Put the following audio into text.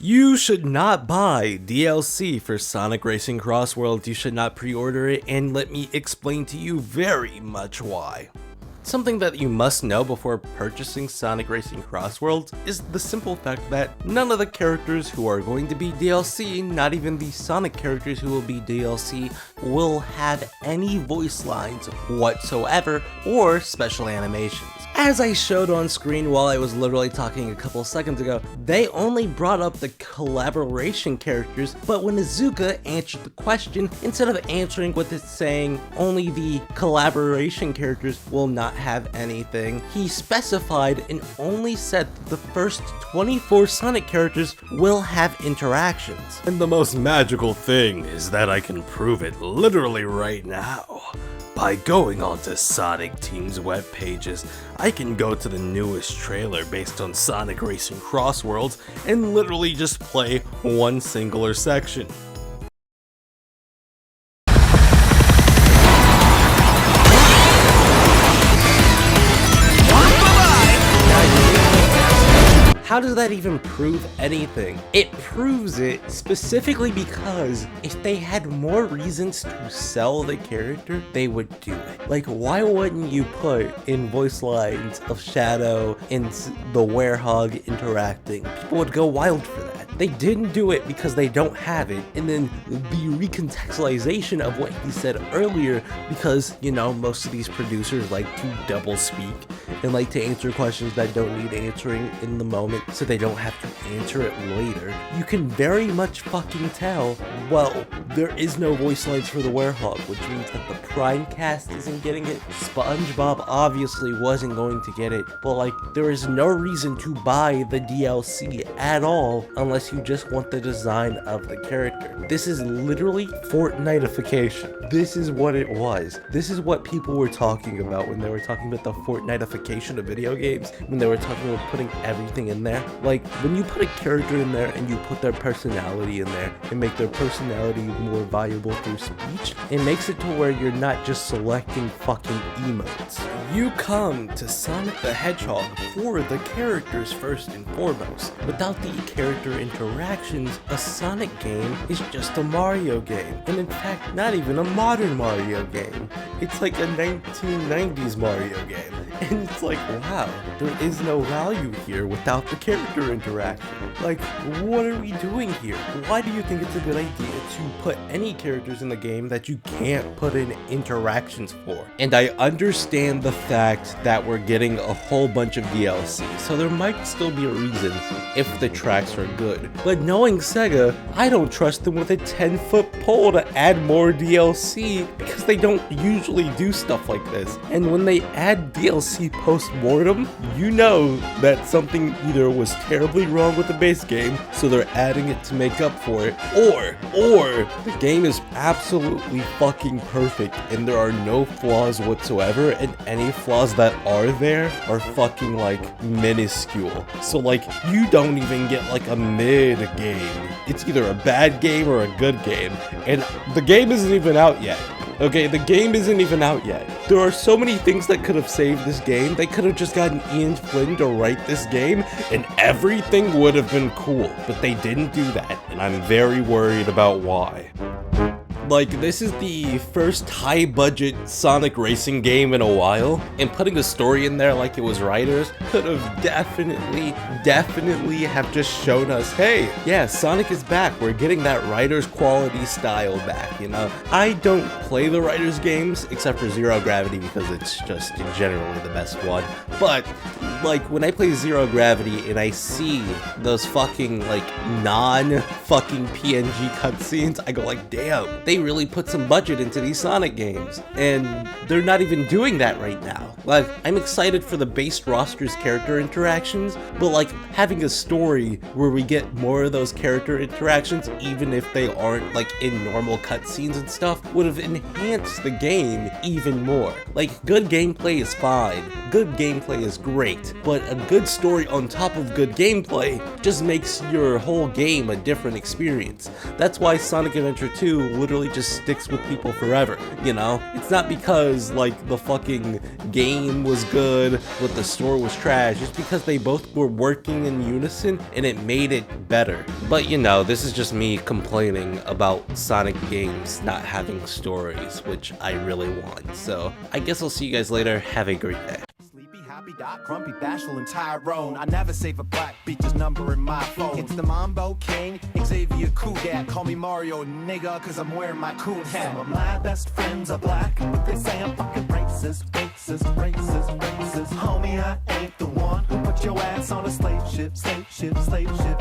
You should not buy DLC for Sonic Racing Crossworlds. You should not pre-order it, and let me explain to you very much why. Something that you must know before purchasing Sonic Racing Crossworlds is the simple fact that none of the characters who are going to be DLC, not even the Sonic characters who will be DLC, will have any voice lines whatsoever or special animations. As I showed on screen while I was literally talking a couple seconds ago, they only brought up the collaboration characters, but when Izuka answered the question, instead of answering with it saying only the collaboration characters will not have anything, he specified and only said that the first 24 Sonic characters will have interactions. And the most magical thing is that I can prove it literally right now. By going onto Sonic Team's web pages, I can go to the newest trailer based on Sonic Racing Crossworlds and literally just play one singular section. How does that even prove anything? It proves it specifically because if they had more reasons to sell the character, they would do it. Like, why wouldn't you put in voice lines of Shadow and the Werehog interacting? People would go wild for that. They didn't do it because they don't have it, and then the recontextualization of what he said earlier, because, you know, most of these producers like to double speak and like to answer questions that don't need answering in the moment so they don't have to answer it later. You can very much fucking tell, well, there is no voice lines for the Werehog, which means that the Prime cast isn't getting it. SpongeBob obviously wasn't going to get it, but like, there is no reason to buy the DLC at all unless you just want the design of the character. This is literally Fortnite-ification. This is what it was. This is what people were talking about when they were talking about the Fortnite-ification of video games, when they were talking about putting everything in there. Like, when you put a character in there and you put their personality in there and make their personality more valuable through speech, it makes it to where you're not just selecting fucking emotes. You come to Sonic the Hedgehog for the characters first and foremost. Without the character interactions, a Sonic game is just a Mario game. And in fact, not even a modern Mario game. It's like a 1990s Mario game. And it's like, wow, there is no value here without the character interaction. Like, what are we doing here? Why do you think it's a good idea to put any characters in the game that you can't put in interactions for? And I understand the fact that we're getting a whole bunch of DLC, so there might still be a reason if the tracks are good. But knowing Sega, I don't trust them with a 10-foot pole to add more DLC because they don't usually do stuff like this. And when they add DLC post-mortem, you know that something either was terribly wrong with the base game, so they're adding it to make up for it, or the game is absolutely fucking perfect and there are no flaws whatsoever, and any flaws that are there are fucking like minuscule. So like, you don't even get like a mid game. It's either a bad game or a good game, and the game isn't even out yet. Okay, the game isn't even out yet. There are so many things that could have saved this game. They could have just gotten Ian Flynn to write this game and everything would have been cool, but they didn't do that, and I'm very worried about why. Like, this is the first high-budget Sonic racing game in a while, and putting a story in there like it was writers could have definitely have just shown us, hey, yeah, Sonic is back. We're getting that writers quality style back, you know? I don't play the writers games, except for Zero Gravity, because it's just generally the best one. But, like, when I play Zero Gravity and I see those fucking, like, non-fucking PNG cutscenes, I go like, damn, they really put some budget into these Sonic games, and they're not even doing that right now. Like, I'm excited for the base roster's character interactions, but like, having a story where we get more of those character interactions, even if they aren't like in normal cutscenes and stuff, would have enhanced the game even more. Like, good gameplay is fine, good gameplay is great, great, but a good story on top of good gameplay just makes your whole game a different experience. That's why Sonic Adventure 2 literally just sticks with people forever, you know? It's not because, like, the fucking game was good, but the story was trash. It's because they both were working in unison, and it made it better. But, you know, this is just me complaining about Sonic games not having stories, which I really want. So, I guess I'll see you guys later. Have a great day. Happy, Doc, Grumpy, Bashful, and Tyrone. I never save a black bitch's number in my phone. It's the Mambo King, Xavier Cougat. Call me Mario, nigga, cause I'm wearing my cool hat. Some of my best friends are black, but they say I'm fucking racist, racist, racist, racist. Homie, I ain't the one who put your ass on a slave ship, slave ship, slave ship.